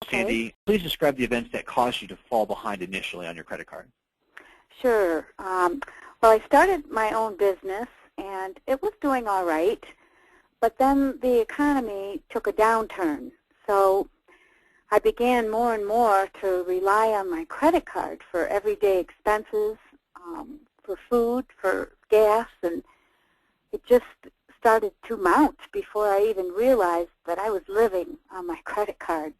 Okay. Sandy, please describe the events that caused you to fall behind initially on your credit card. Sure. Well, I started my own business, and it was doing all right, but then the economy took a downturn. So I began more and more to rely on my credit card for everyday expenses, for food, for gas, and it just started to mount before I even realized that I was living on my credit card.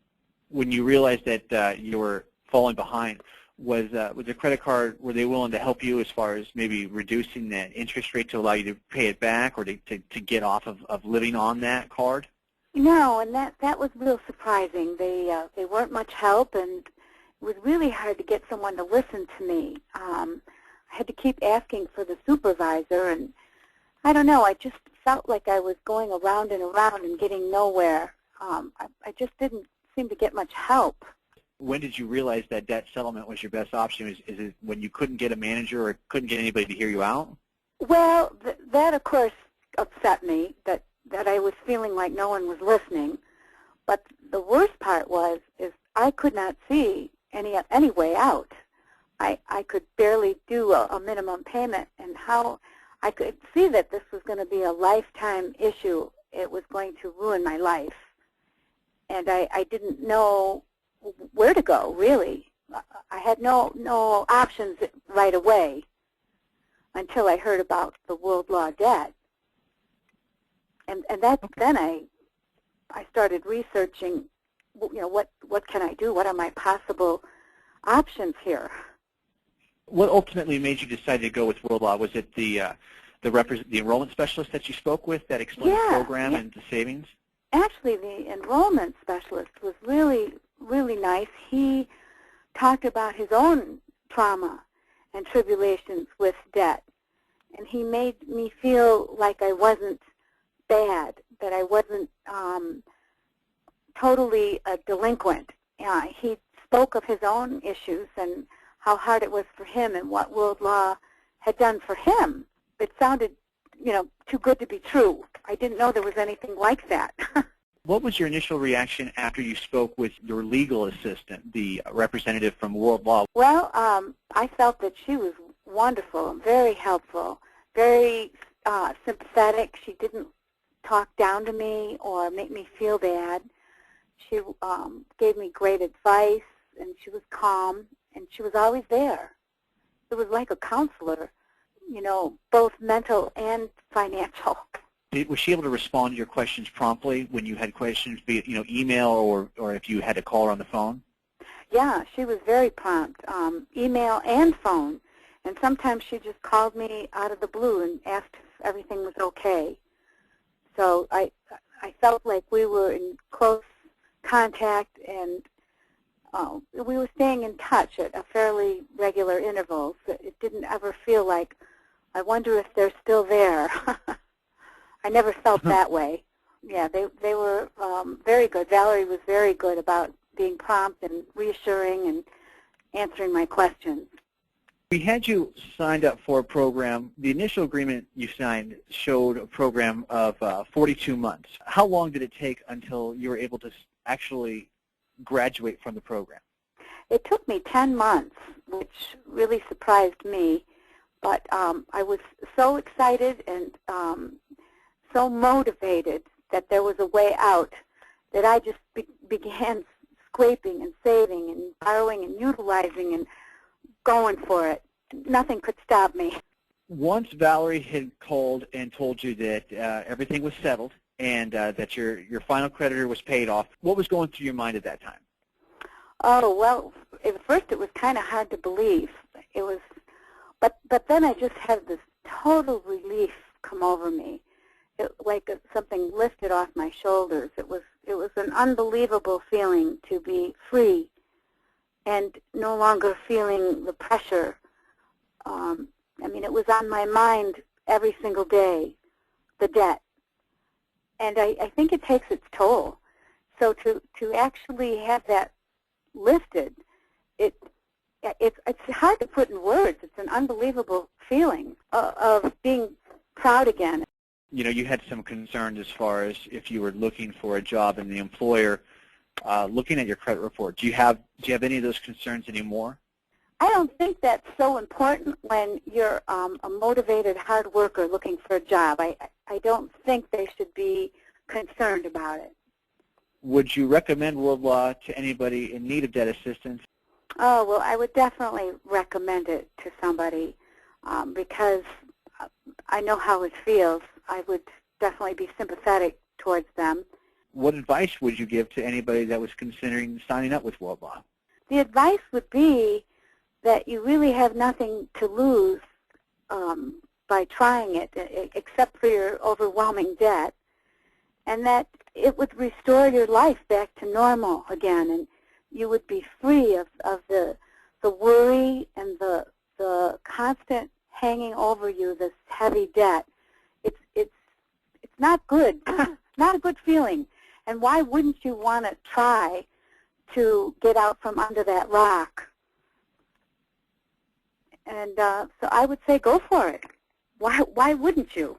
When you realized that you were falling behind, was the credit card, were they willing to help you as far as maybe reducing that interest rate to allow you to pay it back or to get off of living on that card? No, and that was real surprising. They weren't much help, and it was really hard to get someone to listen to me. I had to keep asking for the supervisor, and I don't know, I just felt like I was going around and around and getting nowhere. I just didn't seem to get much help. When did you realize that debt settlement was your best option? Is it when you couldn't get a manager or couldn't get anybody to hear you out? Well, that of course upset me, that I was feeling like no one was listening. But the worst part is I could not see any way out. I could barely do a minimum payment, and how I could see that this was going to be a lifetime issue. It was going to ruin my life. And I didn't know where to go, really. I had no options right away until I heard about the world law debt. And then I started researching, what can I do? What are my possible options here? What ultimately made you decide to go with World Law? Was it the enrollment specialist that you spoke with that explained the program and the savings? Actually, the enrollment specialist was really, really nice. He talked about his own trauma and tribulations with debt, and he made me feel like I wasn't bad, that I wasn't totally a delinquent. He spoke of his own issues and how hard it was for him and what World Law had done for him. It sounded, too good to be true. I didn't know there was anything like that. What was your initial reaction after you spoke with your legal assistant, the representative from World Law? Well, I felt that she was wonderful, very helpful, very sympathetic. She didn't talk down to me or make me feel bad. She gave me great advice, and she was calm, and she was always there. It was like a counselor, both mental and financial. Was she able to respond to your questions promptly when you had questions, be it email or if you had to call her on the phone? Yeah, she was very prompt, email and phone. And sometimes she just called me out of the blue and asked if everything was okay. So I felt like we were in close contact, and we were staying in touch at a fairly regular intervals. It didn't ever feel like, I wonder if they're still there. I never felt that way. Yeah, they were very good. Valerie was very good about being prompt and reassuring and answering my questions. We had you signed up for a program. The initial agreement you signed showed a program of 42 months. How long did it take until you were able to actually graduate from the program? It took me 10 months, which really surprised me. But I was so excited and so motivated that there was a way out that I just began scraping and saving and borrowing and utilizing and going for it. Nothing could stop me. Once Valerie had called and told you that everything was settled and that your final creditor was paid off, what was going through your mind at that time? Oh, well, at first it was kind of hard to believe. It was, but then I just had this total relief come over me. Like something lifted off my shoulders. It was an unbelievable feeling to be free and no longer feeling the pressure. It was on my mind every single day, the debt. And I think it takes its toll. So to actually have that lifted, it's hard to put in words. It's an unbelievable feeling of being proud again. You had some concerns as far as if you were looking for a job and the employer looking at your credit report? Do you have any of those concerns anymore? I don't think that's so important when you're a motivated hard worker looking for a job. I don't think they should be concerned about it. Would you recommend World Law to anybody in need of debt assistance? Oh, well, I would definitely recommend it to somebody because I know how it feels. I would definitely be sympathetic towards them. What advice would you give to anybody that was considering signing up with World Law? The advice would be that you really have nothing to lose by trying it, except for your overwhelming debt, and that it would restore your life back to normal again, and you would be free of the worry and the constant hanging over you, this heavy debt. It's not good, not a good feeling. And why wouldn't you want to try to get out from under that rock? And so I would say go for it. Why wouldn't you?